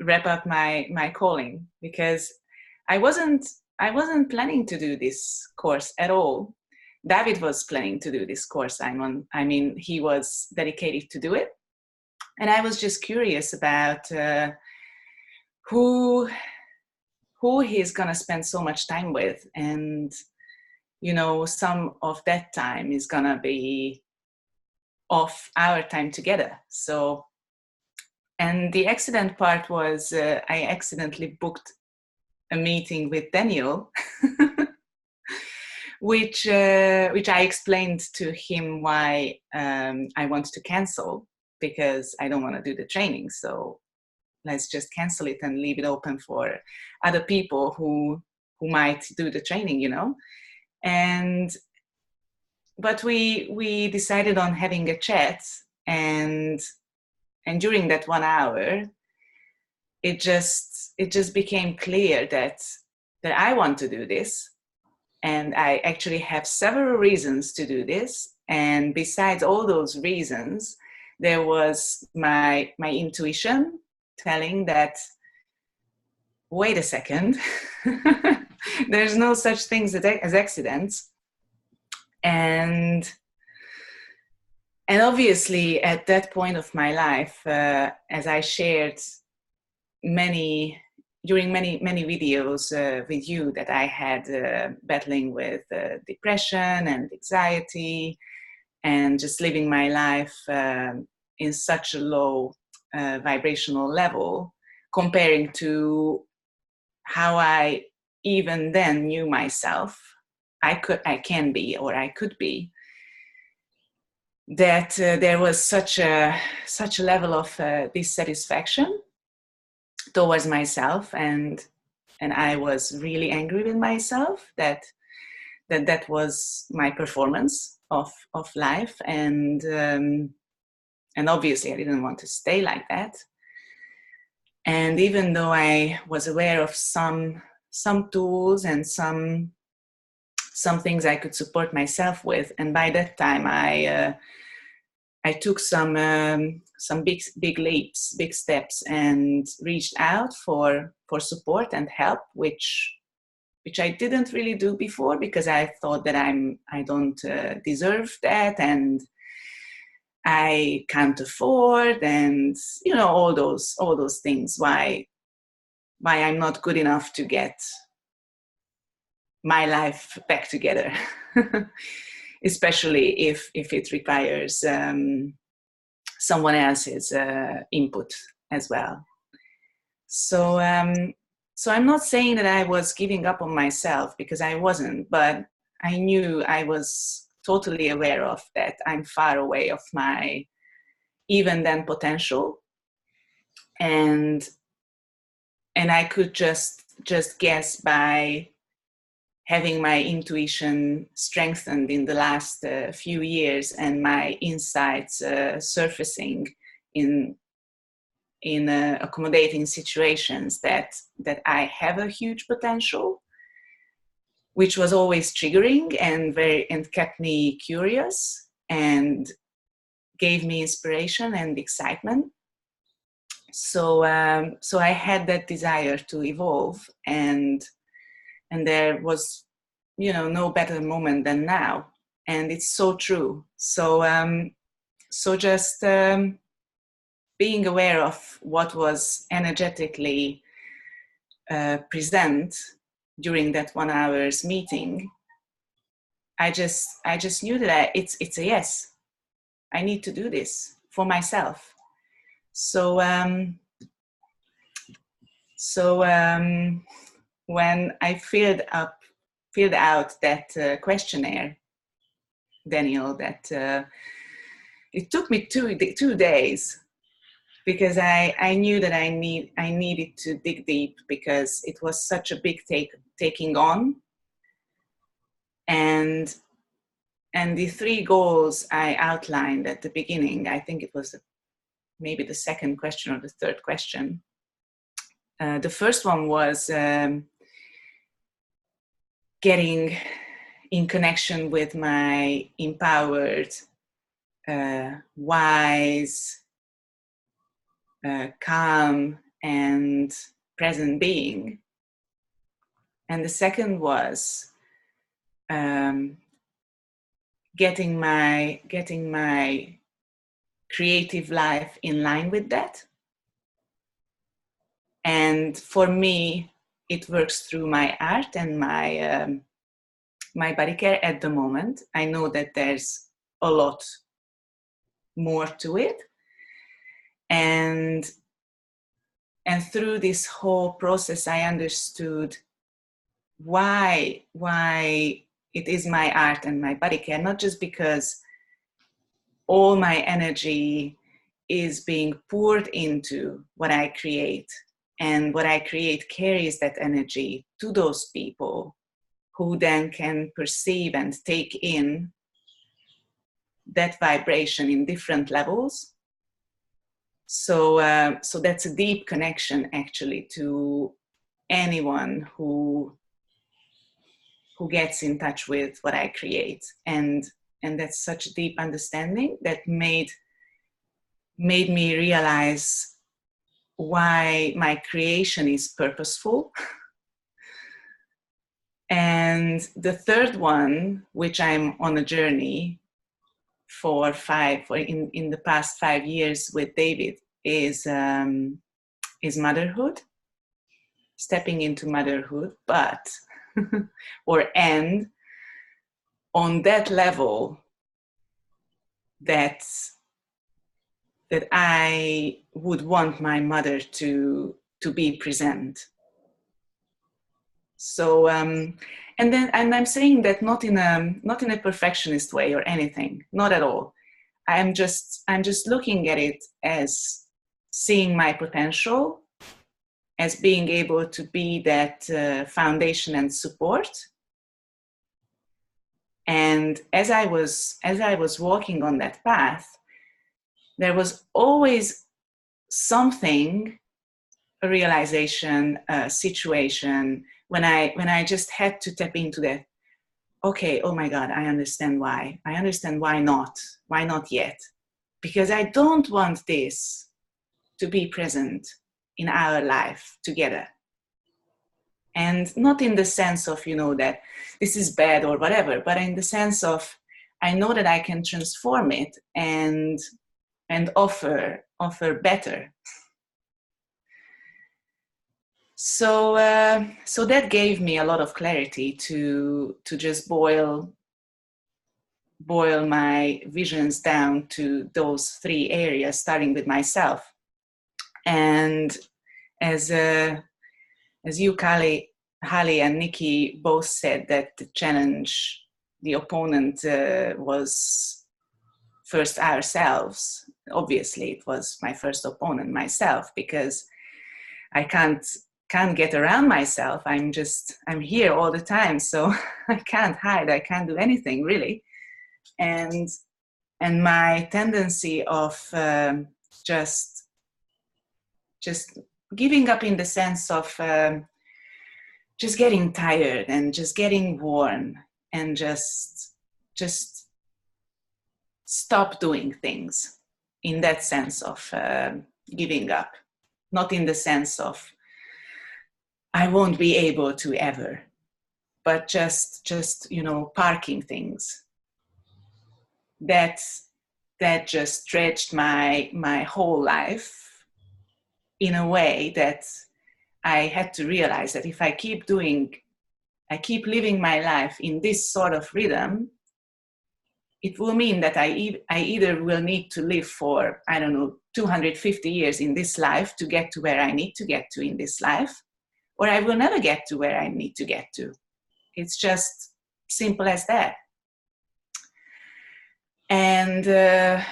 wrap up my calling, because I wasn't planning to do this course at all. David was planning to do this course. He was dedicated to do it, and I was just curious about who he's gonna spend so much time with, and some of that time is gonna be off our time together. So, and the accident part was I accidentally booked a meeting with Daniel, which I explained to him why I want to cancel, because I don't want to do the training. So let's just cancel it and leave it open for other people who might do the training, But we decided on having a chat, and during that 1 hour, it just became clear that I want to do this, and I actually have several reasons to do this. And besides all those reasons, there was my intuition telling that, wait a second, there's no such things as accidents. And obviously at that point of my life, as I shared during many videos with you, that I had battling with depression and anxiety, and just living my life in such a low vibrational level, comparing to how I even then knew myself I can be, or I could be, that there was such a level of dissatisfaction towards myself, and I was really angry with myself that was my performance of life, and obviously I didn't want to stay like that. And even though I was aware of some tools and some things I could support myself with, and by that time I took some big leaps, big steps, and reached out for support and help, which I didn't really do before, because I thought that I don't deserve that, and I can't afford, and all those things, why I'm not good enough to get my life back together, especially if it requires someone else's input as well. So I'm not saying that I was giving up on myself, because I wasn't, but I knew, I was totally aware of that I'm far away of my even then potential, and I could just guess by having my intuition strengthened in the last few years, and my insights surfacing in accommodating situations, that I have a huge potential, which was always triggering and kept me curious and gave me inspiration and excitement. So I had that desire to evolve, and there was no better moment than now, and it's so true. So just being aware of what was energetically present during that 1 hour's meeting, I just knew that it's a yes. I need to do this for myself. So when I filled out that questionnaire, Daniel, that it took me two days, because I knew that I needed to dig deep, because it was such a big taking on. And the 3 goals I outlined at the beginning, I think it was maybe the second question or the third question. The first one was getting in connection with my empowered, wise, calm, and present being. And the second was getting my creative life in line with that. And for me, it works through my art and my body care at the moment. I know that there's a lot more to it. And through this whole process, I understood why it is my art and my body care, not just because all my energy is being poured into what I create, and what I create carries that energy to those people who then can perceive and take in that vibration in different levels. So that's a deep connection actually to anyone who gets in touch with what I create. And that's such a deep understanding that made me realize why my creation is purposeful. And the third one, which I'm on a journey in the past 5 years with David, is motherhood, stepping into motherhood, but and on that level that I would want my mother to be present. So and I'm saying that not in a perfectionist way or anything, not at all. I'm just looking at it as seeing my potential, as being able to be that foundation and support. And as I was walking on that path, there was always something, a realization, a situation, when I just had to tap into that. Okay, oh my God, I understand why. I understand why not. Why not yet? Because I don't want this to be present in our life together. And not in the sense of, that this is bad or whatever, but in the sense of, I know that I can transform it and offer better. So that gave me a lot of clarity to just boil my visions down to those 3 areas, starting with myself. And as you, Hallie and Nikki both said, that the challenge, the opponent was first ourselves. Obviously, it was my first opponent, myself, because I can't get around myself. I'm here all the time, so I can't hide. I can't do anything really. And my tendency of just giving up, in the sense of just getting tired and just getting worn and just stop doing things, in that sense of giving up, not in the sense of I won't be able to ever, but just parking things. That just stretched my whole life in a way that I had to realize that if I keep living my life in this sort of rhythm, it will mean that I either will need to live for, 250 years in this life to get to where I need to get to in this life, or I will never get to where I need to get to. It's just simple as that. And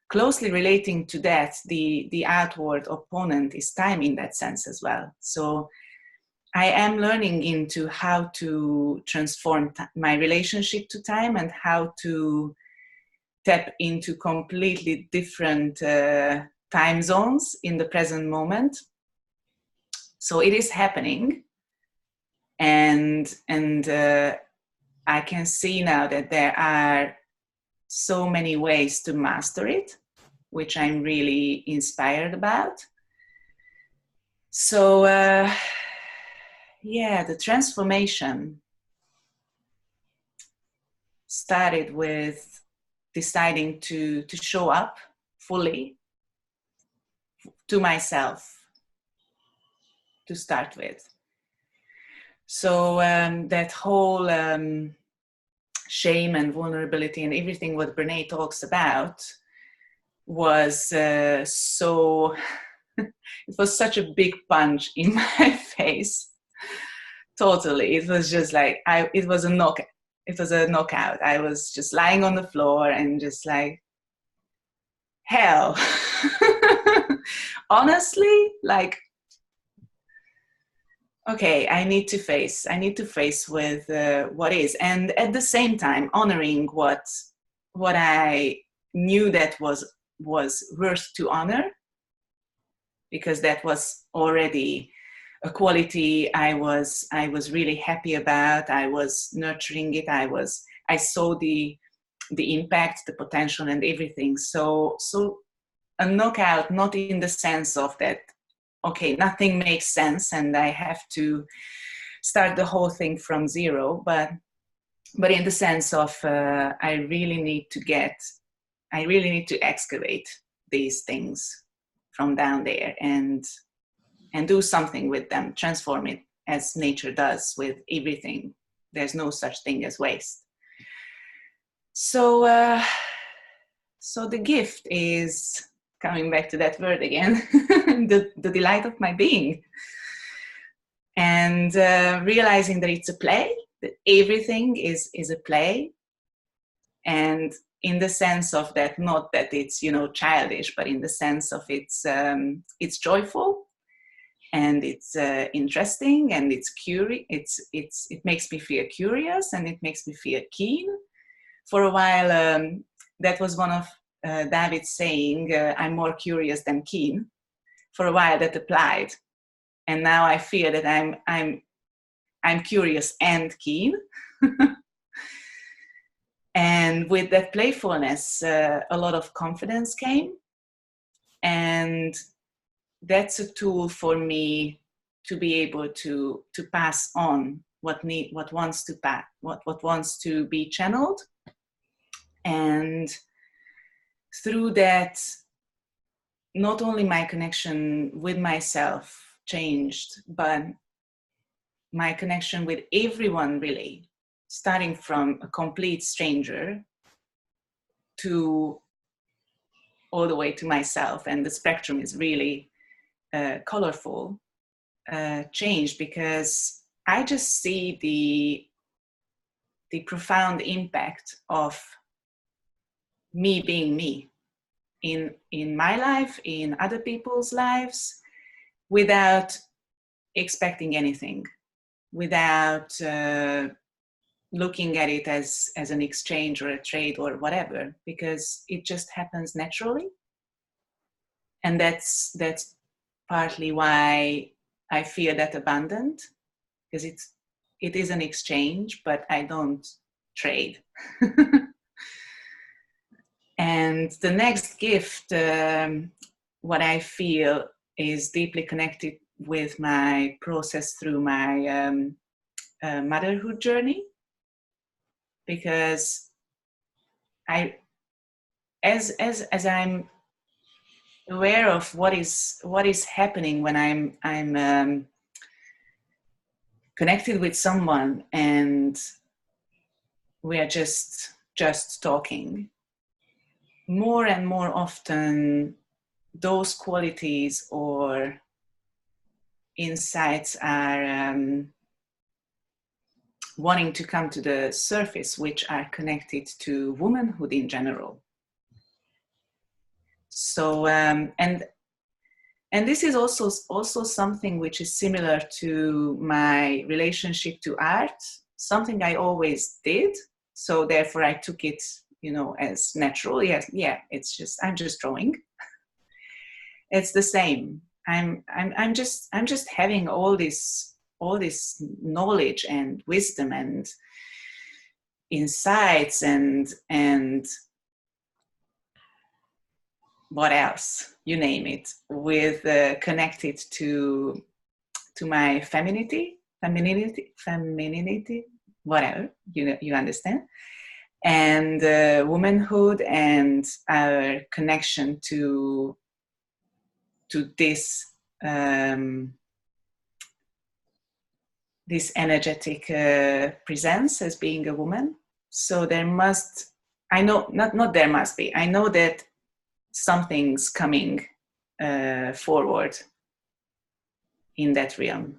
closely relating to that, the outward opponent is time, in that sense as well. So I am learning into how to transform my relationship to time, and how to tap into completely different time zones in the present moment. So it is happening, and I can see now that there are so many ways to master it, which I'm really inspired about. So yeah, the transformation started with deciding to show up fully to myself to start with. So that whole shame and vulnerability and everything what Brene talks about was so it was such a big punch in my face. Totally, it was just like it was a knockout. I was just lying on the floor and just like, hell. Honestly, like, okay, I need to face with what is, and at the same time honoring what I knew that was worth to honor, because that was already a quality I was really happy about. I was nurturing it. I saw the impact, the potential, and everything. So a knockout, not in the sense of that, okay, nothing makes sense and I have to start the whole thing from zero, but in the sense of I really need to excavate these things from down there and do something with them, transform it as nature does with everything. There's no such thing as waste. So the gift is, coming back to that word again, the delight of my being. And realizing that it's a play, that everything is a play. And in the sense of that, not that it's, childish, but in the sense of it's joyful, and it's interesting, and it's curious. It makes me feel curious, and it makes me feel keen. For a while, that was one of David's saying, "I'm more curious than keen." For a while, that applied, and now I feel that I'm curious and keen. And with that playfulness, a lot of confidence came, and that's a tool for me to be able to pass on what wants to be channeled. And through that, not only my connection with myself changed, but my connection with everyone, really, starting from a complete stranger to all the way to myself. And the spectrum is really colorful, changed, because I just see the profound impact of me being me in my life, in other people's lives, without expecting anything, without looking at it as an exchange or a trade or whatever, because it just happens naturally. And that's partly why I feel that abundant, because it is an exchange, but I don't trade. And the next gift, what I feel is deeply connected with my process through my motherhood journey, because as I'm aware of what is happening when I'm connected with someone and we are just talking, more and more often those qualities or insights are wanting to come to the surface, which are connected to womanhood in general. So and this is also something which is similar to my relationship to art, something I always did. So therefore I took it, as natural. Yes, yeah, I'm just drawing. It's the same. I'm just having all this knowledge and wisdom and insights and what else, you name it, with connected to my femininity, whatever, you understand, and womanhood, and our connection to this this energetic presence as being a woman. So there must, I know, not there must be, I know that something's coming forward in that realm.